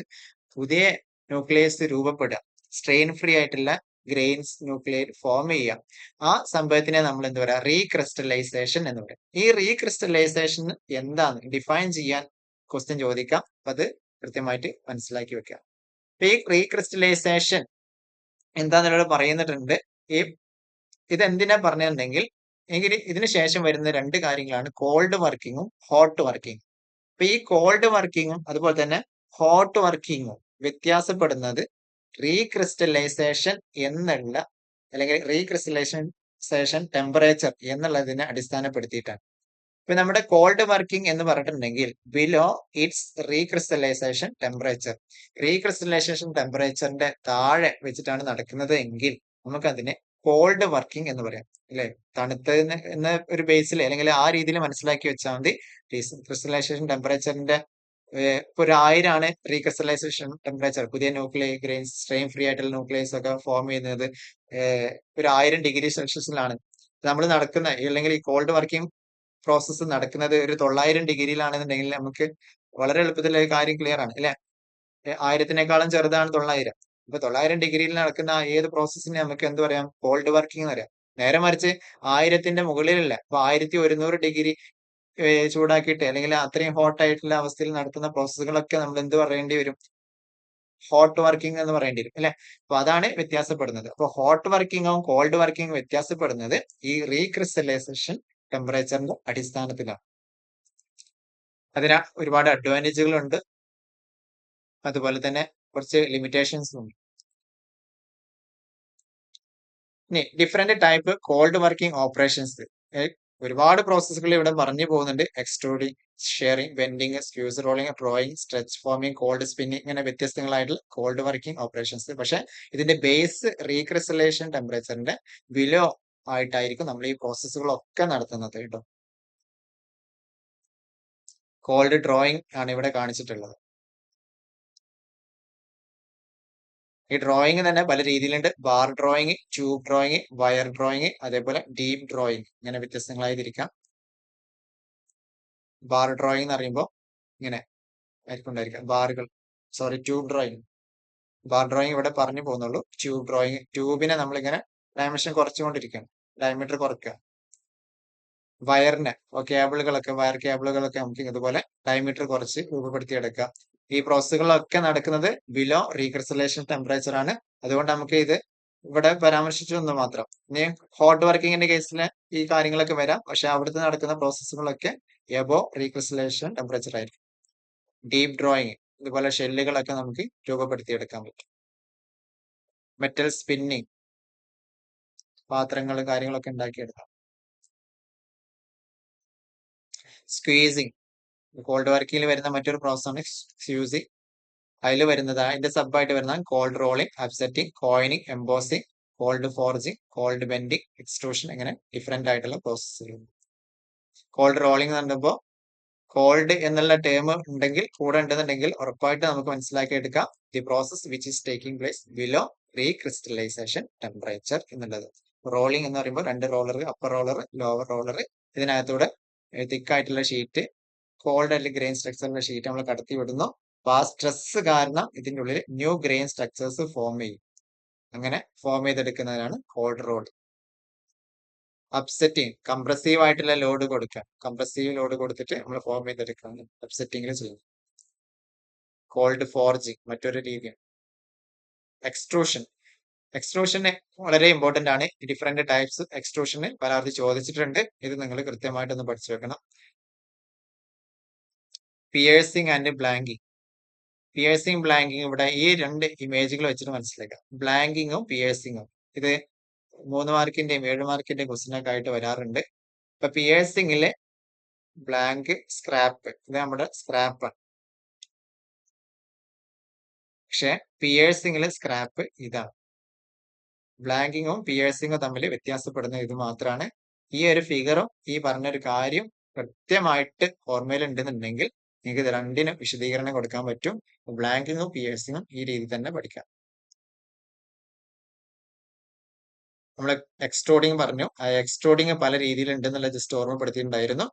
S1: പുതിയ ന്യൂക്ലിയസ് രൂപപ്പെടുക, സ്ട്രെയിൻ ഫ്രീ ആയിട്ടുള്ള ഗ്രെയിൻസ് ന്യൂക്ലിയർ ഫോം ചെയ്യാം. ആ സംഭവത്തിനെ നമ്മൾ എന്താ പറയാ, റീക്രിസ്റ്റലൈസേഷൻ എന്ന് പറയും. ഈ റീക്രിസ്റ്റലൈസേഷൻ എന്താണ് ഡിഫൈൻ ചെയ്യാൻ ക്വസ്റ്റ്യൻ ചോദിക്കാം. അപ്പൊ അത് കൃത്യമായിട്ട് മനസ്സിലാക്കി വെക്കുക. ഈ റീക്രിസ്റ്റലൈസേഷൻ എന്താന്നുള്ളത് പറയുന്നിട്ടുണ്ട്. ഈ ഇതെന്തിനാ പറഞ്ഞിട്ടുണ്ടെങ്കിൽ എങ്കിൽ ഇതിന് ശേഷം വരുന്ന രണ്ട് കാര്യങ്ങളാണ് കോൾഡ് വർക്കിങ്ങും ഹോട്ട് വർക്കിങ്ങും. അപ്പൊ ഈ കോൾഡ് വർക്കിങ്ങും അതുപോലെ തന്നെ ഹോട്ട് വർക്കിങ്ങും വ്യത്യാസപ്പെടുന്നത് റീക്രിസ്റ്റലൈസേഷൻ എന്നുള്ള അല്ലെങ്കിൽ റീക്രിസ്റ്റലൈസേഷൻ ടെമ്പറേച്ചർ എന്നുള്ളതിനെ അടിസ്ഥാനപ്പെടുത്തിയിട്ടാണ്. ഇപ്പൊ നമ്മുടെ കോൾഡ് വർക്കിംഗ് എന്ന് പറഞ്ഞിട്ടുണ്ടെങ്കിൽ below its recrystallisation temperature, recrystallisation ടെമ്പറേച്ചറിന്റെ താഴെ വെച്ചിട്ടാണ് നടക്കുന്നത് എങ്കിൽ നമുക്കതിനെ കോൾഡ് വർക്കിംഗ് എന്ന് പറയാം. അല്ലെ, തണുത്തതിന് എന്ന ഒരു ബേസിൽ അല്ലെങ്കിൽ ആ രീതിയിൽ മനസ്സിലാക്കി വെച്ചാൽ മതി. ക്രിസ്റ്റലൈസേഷൻ ടെമ്പറേച്ചറിന്റെ ഇപ്പൊ ഒരു 1000 ആണ് റീക്രിസ്റ്റലൈസേഷൻ ടെമ്പറേച്ചർ. പുതിയ ന്യൂക്ലിയർ ഗ്രെയിൻസ് സ്ട്രെയിൻ ഫ്രീ ആയിട്ടുള്ള ന്യൂക്ലിയസ് ഒക്കെ ഫോം ചെയ്യുന്നത് ഒരു 1000°C നമ്മൾ നടക്കുന്ന അല്ലെങ്കിൽ ഈ കോൾഡ് വർക്കിംഗ് പ്രോസസ്സ് നടക്കുന്നത് ഒരു 900 ഡിഗ്രിയിലാണെന്നുണ്ടെങ്കിൽ നമുക്ക് വളരെ എളുപ്പത്തിൽ കാര്യം ക്ലിയർ ആണ് അല്ലെ. 1000-നേക്കാളും ചെറുതാണ് 900. അപ്പൊ 900 ഡിഗ്രിയിൽ നടക്കുന്ന ഏത് പ്രോസസ്സിനെ നമുക്ക് എന്ത് പറയാം, കോൾഡ് വർക്കിംഗ് എന്ന് പറയാം. നേരെ മറിച്ച് 1000-ന്റെ മുകളിലല്ല, അപ്പൊ 1100 ഡിഗ്രി ചൂടാക്കിയിട്ട് അല്ലെങ്കിൽ അത്രയും ഹോട്ട് ആയിട്ടുള്ള അവസ്ഥയിൽ നടത്തുന്ന പ്രോസസ്സുകളൊക്കെ നമ്മൾ എന്ത് പറയേണ്ടി വരും, ഹോട്ട് വർക്കിംഗ് എന്ന് പറയേണ്ടി വരും അല്ലെ. അപ്പൊ അതാണ് വ്യത്യാസപ്പെടുന്നത്. അപ്പൊ ഹോട്ട് വർക്കിംഗും കോൾഡ് വർക്കിംഗും വ്യത്യാസപ്പെടുന്നത് ഈ റീക്രിസ്റ്റലൈസേഷൻ ടെമ്പറേച്ചറിന്റെ അടിസ്ഥാനത്തിലാണ്. അതിന് ഒരുപാട് അഡ്വാൻറ്റേജുകൾ ഉണ്ട്, അതുപോലെ തന്നെ കുറച്ച് ലിമിറ്റേഷൻസും ഉണ്ട്. ഇനി different type cold working operations, ഒരുപാട് പ്രോസസ്സുകൾ ഇവിടെ പറഞ്ഞു പോകുന്നുണ്ട്. Extruding, shearing, bending, squeeze rolling, drawing, stretch forming, cold spinning, ഇങ്ങനെ വ്യത്യസ്തങ്ങളായിട്ടുള്ള കോൾഡ് വർക്കിംഗ് ഓപ്പറേഷൻസ്. പക്ഷെ ഇതിന്റെ ബേസ് റീക്രിസ്റ്റലൈസേഷൻ ടെമ്പറേച്ചറിന്റെ ബിലോ ആയിട്ടായിരിക്കും നമ്മൾ ഈ പ്രോസസ്സുകളൊക്കെ നടത്തുന്നത് കേട്ടോ. കോൾഡ് ഡ്രോയിങ് ആണ് ഇവിടെ കാണിച്ചിട്ടുള്ളത്. ഈ ഡ്രോയിങ് തന്നെ പല രീതിയിലുണ്ട്. Bar drawing, tube drawing, wire drawing, അതേപോലെ ഡീപ് ഡ്രോയിങ്, ഇങ്ങനെ വ്യത്യസ്തങ്ങളായി തിരിക്കാം. ബാർ ഡ്രോയിങ് എന്ന് പറയുമ്പോൾ ഇങ്ങനെ ആയിരിക്കും ഉണ്ടായിരിക്കാം, ബാറുകൾ. Sorry, tube drawing. Bar drawing ഇവിടെ പറഞ്ഞു പോകുന്നുള്ളൂ. ട്യൂബ് ഡ്രോയിങ്, ട്യൂബിനെ നമ്മളിങ്ങനെ ഡയമെൻഷൻ കുറച്ചുകൊണ്ടിരിക്കുകയാണ്, ഡയമീറ്റർ കുറയ്ക്കുക. വയറിനെ, കേബിളുകളൊക്കെ, വയർ കേബിളുകളൊക്കെ നമുക്ക് ഇതുപോലെ ഡയമീറ്റർ കുറച്ച് രൂപപ്പെടുത്തിയെടുക്കാം. ഈ പ്രോസസ്സുകളൊക്കെ നടക്കുന്നത് ബിലോ റീക്രിസ്റ്റലൈസേഷൻ ടെമ്പറേച്ചർ ആണ്. അതുകൊണ്ട് നമുക്ക് ഇത് ഇവിടെ പരാമർശിച്ചു എന്ന് മാത്രം. ഇനി ഹോട്ട് വർക്കിങ്ങിന്റെ കേസിൽ ഈ കാര്യങ്ങളൊക്കെ വരാം, പക്ഷെ അവിടുത്തെ നടക്കുന്ന പ്രോസസ്സുകളൊക്കെ എബോ റീക്രിസ്റ്റലൈസേഷൻ ടെമ്പറേച്ചർ ആയിരിക്കും. ഡീപ് ഡ്രോയിങ്, ഇതുപോലെ ഷെല്ലുകളൊക്കെ നമുക്ക് രൂപപ്പെടുത്തിയെടുക്കാൻ പറ്റും. മെറ്റൽ സ്പിന്നിങ്, പാത്രങ്ങൾ കാര്യങ്ങളൊക്കെ ഉണ്ടാക്കിയെടുക്കാം. സ്ക്വീസിങ്, കോൾഡ് വർക്കിൽ വരുന്ന മറ്റൊരു പ്രോസസ്സാണ് സ്ക്യൂസിങ്. അതിൽ വരുന്നത്, അതിന്റെ സബായിട്ട് വരുന്ന cold rolling, upsetting, coining, embossing, cold forging, cold bending, extrusion, ഇങ്ങനെ ഡിഫറെന്റ് ആയിട്ടുള്ള പ്രോസസ്സുകൾ. കോൾഡ് റോളിംഗ് എന്ന് പറയുമ്പോൾ കോൾഡ് എന്നുള്ള ടേം ഉണ്ടെങ്കിൽ കൂടെ ഉണ്ടെന്നുണ്ടെങ്കിൽ ഉറപ്പായിട്ട് നമുക്ക് മനസ്സിലാക്കി എടുക്കാം the process which is taking place below recrystallisation temperature എന്നുള്ളത്. റോളിംഗ് എന്ന് പറയുമ്പോൾ 2 roller, upper roller, lower roller, ഇതിനകത്തൂടെ തിക്കായിട്ടുള്ള ഷീറ്റ്, കോൾഡ് അല്ലെങ്കിൽ ഗ്രെയിൻ സ്ട്രക്ചറിന്റെ ഷീറ്റ് നമ്മൾ കടത്തി വിടുന്നു. അപ്പൊ ആ സ്ട്രെസ് കാരണം ഇതിന്റെ ഉള്ളിൽ ന്യൂ ഗ്രെയിൻ സ്ട്രക്ചേഴ്സ് ഫോം ചെയ്യും. അങ്ങനെ ഫോം ചെയ്തെടുക്കുന്നതിനാണ് കോൾഡ് റോൾ. അപ്സെറ്റിംഗ്, കംപ്രസീവ് ആയിട്ടുള്ള ലോഡ് കൊടുക്കുക, കംപ്രസീവ് ലോഡ് കൊടുത്തിട്ട് നമ്മൾ ഫോം ചെയ്തെടുക്കുകയാണ് അപ്സെറ്റിംഗിൽ ചെയ്യുന്നത്. കോൾഡ് ഫോർജിങ് മറ്റൊരു രീതിയാണ്. എക്സ്ട്രൂഷൻ, എക്സ്ട്രൂഷന് വളരെ ഇമ്പോർട്ടന്റ് ആണ്. ഡിഫറെന്റ് ടൈപ്സ് എക്സ്ട്രൂഷന് പലർക്കും ചോദിച്ചിട്ടുണ്ട്. ഇത് നിങ്ങൾ കൃത്യമായിട്ടൊന്ന് പഠിച്ചു വെക്കണം. Piercing and blanking. Piercing, blanking ഇവിടെ ഈ 2 ഇമേജുകൾ വെച്ചിട്ട് മനസ്സിലാക്കാം. ബ്ലാങ്കിങ്ങും പിയേഴ്സിങ്ങും ഇത് 3 മാർക്കിന്റെയും 7 മാർക്കിന്റെയും ക്വസ്റ്റ്യൻ ഒക്കെ ആയിട്ട് വരാറുണ്ട്. ഇപ്പൊ പിയേഴ്സിംഗില് ബ്ലാങ്ക്, സ്ക്രാപ്പ്, ഇത് നമ്മുടെ സ്ക്രാപ്പാണ്. പക്ഷെ പിയേഴ്സിംഗില് സ്ക്രാപ്പ് ഇതാണ്. ബ്ലാങ്കിങ്ങും പിയേഴ്സിങ്ങും തമ്മിൽ വ്യത്യാസപ്പെടുന്ന ഇത് മാത്രമാണ്. ഈ ഒരു ഫിഗറും ഈ പറഞ്ഞൊരു കാര്യം കൃത്യമായിട്ട് ഓർമ്മയിൽ ഉണ്ടെന്നുണ്ടെങ്കിൽ നിങ്ങൾക്ക് ഇത് രണ്ടിനും വിശദീകരണം കൊടുക്കാൻ പറ്റും. ബ്ലാങ്കിങ്ങും പിയേഴ്സിങ്ങും ഈ രീതി തന്നെ പഠിക്കാം. നമ്മൾ എക്സ്ട്രൂഡിങ് പറഞ്ഞു, ആ എക്സ്ട്രൂഡിങ് പല രീതിയിൽ ഉണ്ടെന്നുള്ള ജസ്റ്റ് ഓർമ്മപ്പെടുത്തിയിട്ടുണ്ടായിരുന്നു.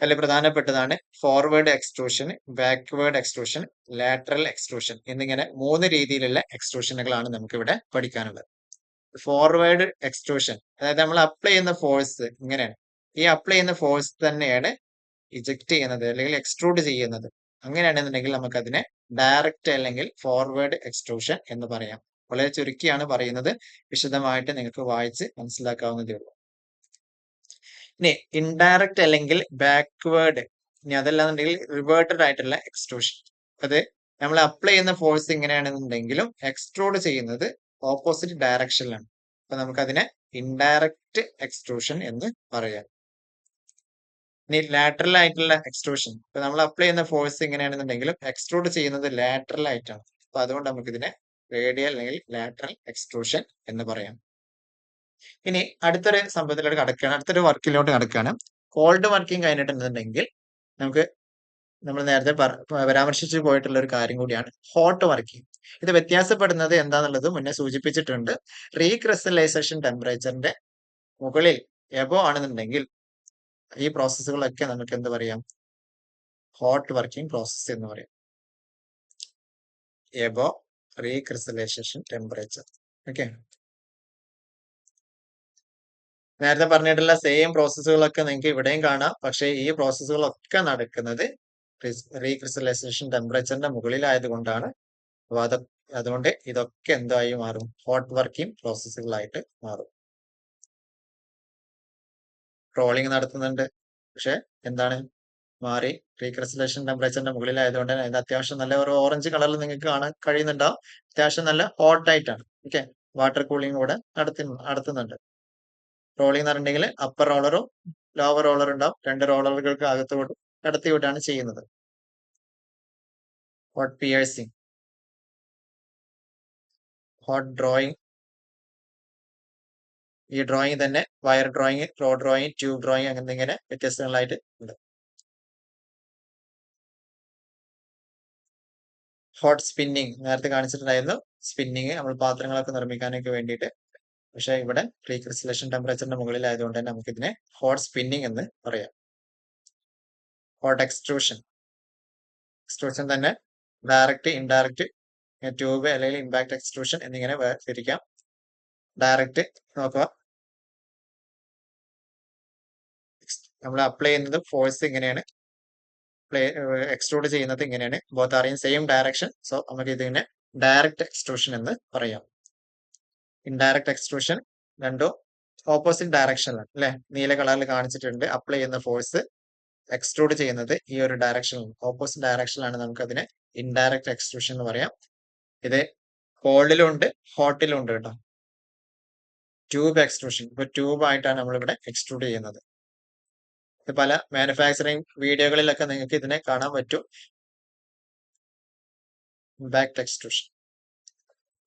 S1: അതിൽ പ്രധാനപ്പെട്ടതാണ് forward extrusion, backward extrusion, lateral extrusion എന്നിങ്ങനെ 3 രീതിയിലുള്ള എക്സ്ട്രൂഷനുകളാണ് നമുക്ക് ഇവിടെ പഠിക്കാനുള്ളത്. ഫോർവേഡ് എക്സ്ട്രൂഷൻ അതായത് നമ്മൾ അപ്ലൈ ചെയ്യുന്ന ഫോഴ്സ് ഇങ്ങനെയാണ്. ഈ അപ്ലൈ ചെയ്യുന്ന ഫോഴ്സ് തന്നെയാണ് ഇജക്ട് ചെയ്യുന്നത് അല്ലെങ്കിൽ എക്സ്ട്രൂഡ് ചെയ്യുന്നത്. അങ്ങനെയാണെന്നുണ്ടെങ്കിൽ നമുക്ക് അതിനെ ഡയറക്റ്റ് അല്ലെങ്കിൽ ഫോർവേഡ് എക്സ്ട്രൂഷൻ എന്ന് പറയാം. വളരെ ചുരുക്കിയാണ് പറയുന്നത്, വിശദമായിട്ട് നിങ്ങൾക്ക് വായിച്ച് മനസ്സിലാക്കാവുന്നതേ ഉള്ളൂ. ഇനി ഇൻഡയറക്റ്റ് അല്ലെങ്കിൽ ബാക്ക്വേർഡ്, ഇനി അതല്ലാന്നുണ്ടെങ്കിൽ റിവേർട്ടഡ് ആയിട്ടുള്ള എക്സ്ട്രൂഷൻ. അത് നമ്മൾ അപ്ലൈ ചെയ്യുന്ന ഫോഴ്സ് ഇങ്ങനെയാണെന്നുണ്ടെങ്കിലും എക്സ്ട്രൂഡ് ചെയ്യുന്നത് ഓപ്പോസിറ്റ് ഡയറക്ഷനിലാണ്. അപ്പൊ നമുക്കതിനെ ഇൻഡയറക്റ്റ് എക്സ്ട്രൂഷൻ എന്ന് പറയാം. ഇനി ലാറ്ററൽ ആയിട്ടുള്ള എക്സ്ട്രൂഷൻ, ഇപ്പൊ നമ്മൾ അപ്ലൈ ചെയ്യുന്ന ഫോഴ്സ് ഇങ്ങനെയാണെന്നുണ്ടെങ്കിലും എക്സ്ട്രൂഡ് ചെയ്യുന്നത് ലാറ്ററൽ ആയിട്ടാണ്. അപ്പൊ അതുകൊണ്ട് നമുക്ക് ഇതിനെ റേഡിയൽ അല്ലെങ്കിൽ ലാറ്ററൽ എക്സ്ട്രൂഷൻ എന്ന് പറയാം. ഇനി അടുത്തൊരു സംഭവത്തിലോട്ട് കടക്കുകയാണ്, അടുത്തൊരു വർക്കിലോട്ട് കടക്കുകയാണ്. കോൾഡ് വർക്കിംഗ് കഴിഞ്ഞിട്ടുണ്ടെങ്കിൽ നമുക്ക് നമ്മൾ നേരത്തെ പരാമർശിച്ചു പോയിട്ടുള്ള ഒരു കാര്യം കൂടിയാണ് ഹോട്ട് വർക്കിംഗ്. ഇത് വ്യത്യാസപ്പെടുന്നത് എന്താന്നുള്ളത് മുന്നേ സൂചിപ്പിച്ചിട്ടുണ്ട്. റീക്രിസ്റ്റലൈസേഷൻ ടെമ്പറേച്ചറിന്റെ മുകളിൽ എബോ ആണെന്നുണ്ടെങ്കിൽ ഈ പ്രോസസ്സുകളൊക്കെ നമുക്ക് എന്ത് പറയാം, ഹോട്ട് വർക്കിംഗ് പ്രോസസ് എന്ന് പറയാം. Above recrystallisation temperature. ഓക്കെ, നേരത്തെ പറഞ്ഞിട്ടുള്ള സെയിം പ്രോസസ്സുകളൊക്കെ നിങ്ങൾക്ക് ഇവിടെയും കാണാം. പക്ഷേ ഈ പ്രോസസ്സുകളൊക്കെ നടക്കുന്നത് റീക്രിസ്റ്റലൈസേഷൻ ടെമ്പറേച്ചറിന്റെ മുകളിലായതുകൊണ്ടാണ്. അപ്പൊ അതുകൊണ്ട് ഇതൊക്കെ എന്തായി മാറും, ഹോട്ട് വർക്കിംഗ് പ്രോസസ്സുകളായിട്ട് മാറും. റോളിംഗ് നടത്തുന്നുണ്ട്, പക്ഷെ എന്താണ് മാറി റീക്രിസ്റ്റലൈസേഷൻ ടെമ്പറേച്ചറിന്റെ മുകളിലായതുകൊണ്ട് തന്നെ അതിന്റെ അത്യാവശ്യം നല്ല ഒരു ഓറഞ്ച് കളറിൽ നിങ്ങൾക്ക് കാണാൻ കഴിയുന്നുണ്ടാവും. അത്യാവശ്യം നല്ല ഹോട്ട് ആയിട്ടാണ്. ഓക്കെ, വാട്ടർ കൂളിംഗ് കൂടെ നടത്തുന്നുണ്ട്. റോളിംഗ് എന്ന് പറഞ്ഞിട്ടുണ്ടെങ്കിൽ അപ്പർ റോളറും ലോവർ റോളറും ഉണ്ടാവും. 2 റോളറുകൾക്ക് അകത്തോട്ട് കടത്തിവിട്ടാണ് ചെയ്യുന്നത്. Hot piercing, hot drawing. ഈ ഡ്രോയിങ് തന്നെ wire drawing, rod drawing, tube drawing എന്നിങ്ങനെ വ്യത്യസ്തങ്ങളായിട്ട് ഉണ്ട്. ഹോട്ട് സ്പിന്നിങ് നേരത്തെ കാണിച്ചിട്ടുണ്ടായിരുന്നു. സ്പിന്നിങ് നമ്മൾ പാത്രങ്ങളൊക്കെ നിർമ്മിക്കാനൊക്കെ വേണ്ടിയിട്ട്. പക്ഷെ ഇവിടെ റീക്രിസ്റ്റലൈസേഷൻ ടെമ്പറേച്ചറിന്റെ മുകളിലായതുകൊണ്ട് തന്നെ നമുക്ക് ഇതിനെ ഹോട്ട് സ്പിന്നിങ് എന്ന് പറയാം. ഹോട്ട് എക്സ്ട്രൂഷൻ, എക്സ്ട്രൂഷൻ തന്നെ ഡയറക്റ്റ്, ഇൻഡയറക്റ്റ്, ട്യൂബ് അല്ലെങ്കിൽ ഇമ്പാക്ട് എക്സ്ട്രൂഷൻ എന്നിങ്ങനെ വേർതിരിക്കാം. ഡയറക്റ്റ് നോക്കുക, നമ്മൾ അപ്ലൈ ചെയ്യുന്നത് ഫോഴ്സ് ഇങ്ങനെയാണ്, എക്സ്ട്രൂഡ് ചെയ്യുന്നത് ഇങ്ങനെയാണ്. Both are in same direction. So നമുക്ക് ഇതിനെ ഡയറക്റ്റ് എക്സ്ട്രൂഷൻ എന്ന് പറയാം. ഇൻഡയറക്റ്റ് എക്സ്ട്രൂഷൻ രണ്ടും ഓപ്പോസിറ്റ് ഡയറക്ഷനിലാണ് അല്ലെ, നീല കളറിൽ കാണിച്ചിട്ടുണ്ട്. അപ്ലൈ ചെയ്യുന്ന ഫോഴ്സ് എക്സ്ട്രൂഡ് ചെയ്യുന്നത് ഈ ഒരു ഡയറക്ഷനിൽ, ഓപ്പോസിറ്റ് ഡയറക്ഷനിലാണ്. നമുക്ക് അതിനെ ഇൻഡയറക്റ്റ് എക്സ്ട്രൂഷൻ എന്ന് പറയാം. ഇത് കോൾഡിലും ഉണ്ട്, ഹോട്ടിലും ഉണ്ട് കേട്ടോ. ട്യൂബ് എക്സ്ട്രൂഷൻ, ഇപ്പൊ ട്യൂബ് ആയിട്ടാണ് നമ്മളിവിടെ എക്സ്ട്രൂഡ് ചെയ്യുന്നത്. പല മാനുഫാക്ചറിങ് വീഡിയോകളിലൊക്കെ നിങ്ങൾക്ക് ഇതിനെ കാണാൻ പറ്റും. Impact extrusion.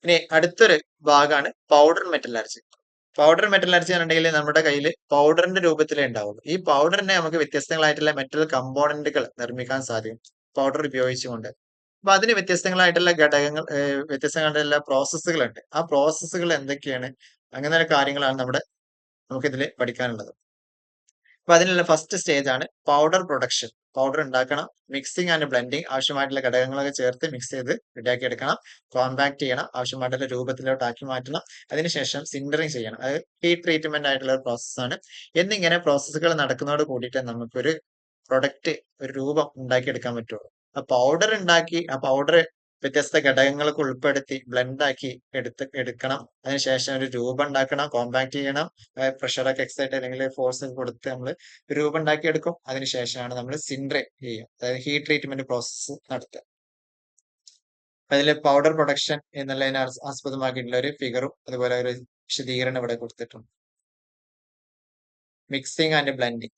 S1: ഇനി അടുത്തൊരു ഭാഗമാണ് പൗഡർ മെറ്റലർജി. പൗഡർ മെറ്റലർജി എന്നുണ്ടെങ്കിൽ നമ്മുടെ കയ്യിൽ പൗഡറിന്റെ രൂപത്തിലേ ഉണ്ടാവുള്ളൂ. ഈ പൗഡറിനെ നമുക്ക് വ്യത്യസ്തങ്ങളായിട്ടുള്ള മെറ്റൽ കമ്പോണന്റുകൾ നിർമ്മിക്കാൻ സാധിക്കും പൗഡർ ഉപയോഗിച്ചുകൊണ്ട്. അപ്പൊ അതിന് വ്യത്യസ്തങ്ങളായിട്ടുള്ള ഘടകങ്ങൾ, വ്യത്യസ്തങ്ങളായിട്ടുള്ള പ്രോസസ്സുകൾ ഉണ്ട്. ആ പ്രോസസ്സുകൾ എന്തൊക്കെയാണ്, അങ്ങനെ കാര്യങ്ങളാണ് നമുക്കിതിൽ പഠിക്കാനുള്ളത്. അപ്പൊ അതിനുള്ള ഫസ്റ്റ് സ്റ്റേജ് ആണ് പൗഡർ പ്രൊഡക്ഷൻ. പൗഡർ ഉണ്ടാക്കണം, മിക്സിംഗ് ആൻഡ് ബ്ലെൻഡിങ്, ആവശ്യമായിട്ടുള്ള ഘടകങ്ങളൊക്കെ ചേർത്ത് മിക്സ് ചെയ്ത് റെഡിയാക്കി എടുക്കണം, കോമ്പാക്ട് ചെയ്യണം, ആവശ്യമായിട്ടുള്ള രൂപത്തിലോട്ട് ആക്കി മാറ്റണം, അതിനുശേഷം സിൻഡറിങ് ചെയ്യണം. അത് ഹീറ്റ് ട്രീറ്റ്മെന്റ് ആയിട്ടുള്ള ഒരു പ്രോസസ്സാണ്. എന്നിങ്ങനെ പ്രോസസ്സുകൾ നടക്കുന്നതോട് കൂടിയിട്ട് നമുക്കൊരു പ്രൊഡക്റ്റ്, ഒരു രൂപം ഉണ്ടാക്കിയെടുക്കാൻ പറ്റുള്ളൂ. ആ പൗഡർ ഉണ്ടാക്കി ആ പൗഡർ വ്യത്യസ്ത ഘടകങ്ങളൊക്കെ ഉൾപ്പെടുത്തി ബ്ലെൻഡ് ആക്കി എടുക്കണം. അതിനുശേഷം ഒരു രൂപം ഉണ്ടാക്കണം, കോമ്പാക്ട് ചെയ്യണം, പ്രഷറൊക്കെ എക്സൈറ്റ് അല്ലെങ്കിൽ ഫോഴ്സ് കൊടുത്ത് നമ്മൾ രൂപം ഉണ്ടാക്കി എടുക്കും. അതിനുശേഷമാണ് നമ്മൾ സിൻഡറിങ് ചെയ്യുക, അതായത് ഹീറ്റ് ട്രീറ്റ്മെന്റ് പ്രോസസ്സ് നടത്തുക. അതിൽ പൗഡർ പ്രൊഡക്ഷൻ എന്നുള്ളതിനെ ആസ്പദമാക്കിയിട്ടുള്ള ഒരു ഫിഗറും അതുപോലെ ഒരു വിശദീകരണം ഇവിടെ കൊടുത്തിട്ടുണ്ട്. മിക്സിംഗ് ആൻഡ് ബ്ലെൻഡിങ്,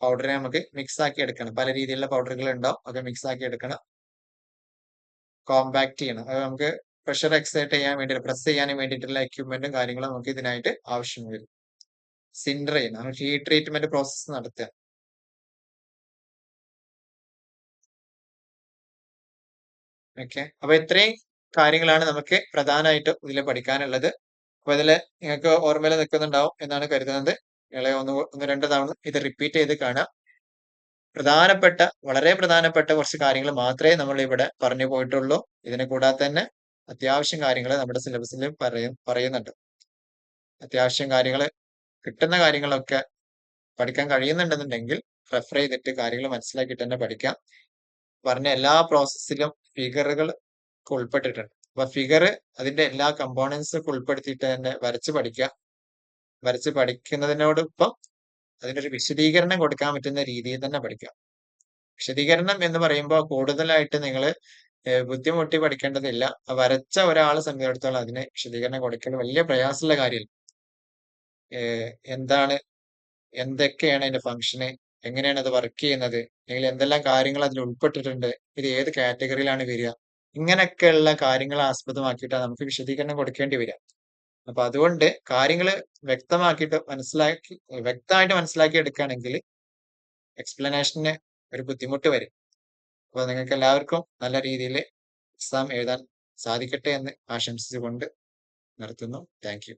S1: പൗഡറിനെ നമുക്ക് മിക്സ് ആക്കി എടുക്കണം. പല രീതിയിലുള്ള പൗഡറുകൾ ഉണ്ടാവും, ഒക്കെ മിക്സ് ആക്കി എടുക്കണം, കോമ്പാക്ട് ചെയ്യണം. അത് നമുക്ക് പ്രഷർ എക്സൈറ്റ് ചെയ്യാൻ വേണ്ടി, പ്രസ് ചെയ്യാൻ വേണ്ടിയിട്ടുള്ള എക്യുപ്മെന്റും കാര്യങ്ങളും നമുക്ക് ഇതിനായിട്ട് ആവശ്യം വരും. സിൻഡർ ചെയ്യണം, ഹീറ്റ് ട്രീറ്റ്മെന്റ് പ്രോസസ്സ് നടത്തുക. ഓക്കെ, അപ്പൊ ഇത്രയും കാര്യങ്ങളാണ് നമുക്ക് പ്രധാനമായിട്ടും ഇതിൽ പഠിക്കാനുള്ളത്. അപ്പൊ ഇതില് നിങ്ങൾക്ക് ഓർമ്മയിൽ നിൽക്കുന്നുണ്ടാവും എന്നാണ് കരുതുന്നത്. നിങ്ങളെ ഒന്ന് രണ്ട് തവണ ഇത് റിപ്പീറ്റ് ചെയ്ത് കാണാം. വളരെ പ്രധാനപ്പെട്ട കുറച്ച് കാര്യങ്ങൾ മാത്രമേ നമ്മൾ ഇവിടെ പറഞ്ഞു പോയിട്ടുള്ളൂ. ഇതിനെ കൂടാതെ തന്നെ അത്യാവശ്യം കാര്യങ്ങൾ നമ്മുടെ സിലബസിൽ പറയുന്നുണ്ട്. അത്യാവശ്യം കാര്യങ്ങൾ കിട്ടുന്ന കാര്യങ്ങളൊക്കെ പഠിക്കാൻ കഴിയുന്നുണ്ടെന്നുണ്ടെങ്കിൽ റെഫർ ചെയ്തിട്ട് കാര്യങ്ങൾ മനസ്സിലാക്കിയിട്ട് തന്നെ പഠിക്കാം. പറഞ്ഞ എല്ലാ പ്രോസസ്സിലും ഫിഗറുകൾ ഉൾപ്പെട്ടിട്ടുണ്ട്. അപ്പൊ ഫിഗർ അതിന്റെ എല്ലാ കമ്പോണൻസും ഒക്കെ ഉൾപ്പെടുത്തിയിട്ട് തന്നെ വരച്ച് പഠിക്കുക. വരച്ച് പഠിക്കുന്നതിനോടൊപ്പം അതിനൊരു വിശദീകരണം കൊടുക്കാൻ പറ്റുന്ന രീതിയിൽ തന്നെ പഠിക്കുക. വിശദീകരണം എന്ന് പറയുമ്പോൾ കൂടുതലായിട്ട് നിങ്ങൾ ബുദ്ധിമുട്ടി പഠിക്കേണ്ടതില്ല. വരച്ച ഒരാളെ സംബന്ധിച്ചിടത്തോളം അതിന് വിശദീകരണം കൊടുക്കൽ വലിയ പ്രയാസമുള്ള കാര്യമില്ല. എന്താണ്, എന്തൊക്കെയാണ് അതിന്റെ ഫംഗ്ഷന്, എങ്ങനെയാണ് അത് വർക്ക് ചെയ്യുന്നത്, അല്ലെങ്കിൽ എന്തെല്ലാം കാര്യങ്ങൾ അതിൽ ഉൾപ്പെട്ടിട്ടുണ്ട്, ഇത് ഏത് കാറ്റഗറിയിലാണ് വരിക, ഇങ്ങനെയൊക്കെയുള്ള കാര്യങ്ങൾ ആസ്പദമാക്കിയിട്ടാണ് നമുക്ക് വിശദീകരണം കൊടുക്കേണ്ടി വരിക. അപ്പൊ അതുകൊണ്ട് കാര്യങ്ങൾ വ്യക്തമായിട്ട് മനസ്സിലാക്കി എടുക്കുകയാണെങ്കിൽ എക്സ്പ്ലനേഷന് ഒരു ബുദ്ധിമുട്ട് വരും. അപ്പോൾ നിങ്ങൾക്ക് എല്ലാവർക്കും നല്ല രീതിയിൽ എക്സാം എഴുതാൻ സാധിക്കട്ടെ എന്ന് ആശംസിച്ചുകൊണ്ട് നിർത്തുന്നു. Thank you.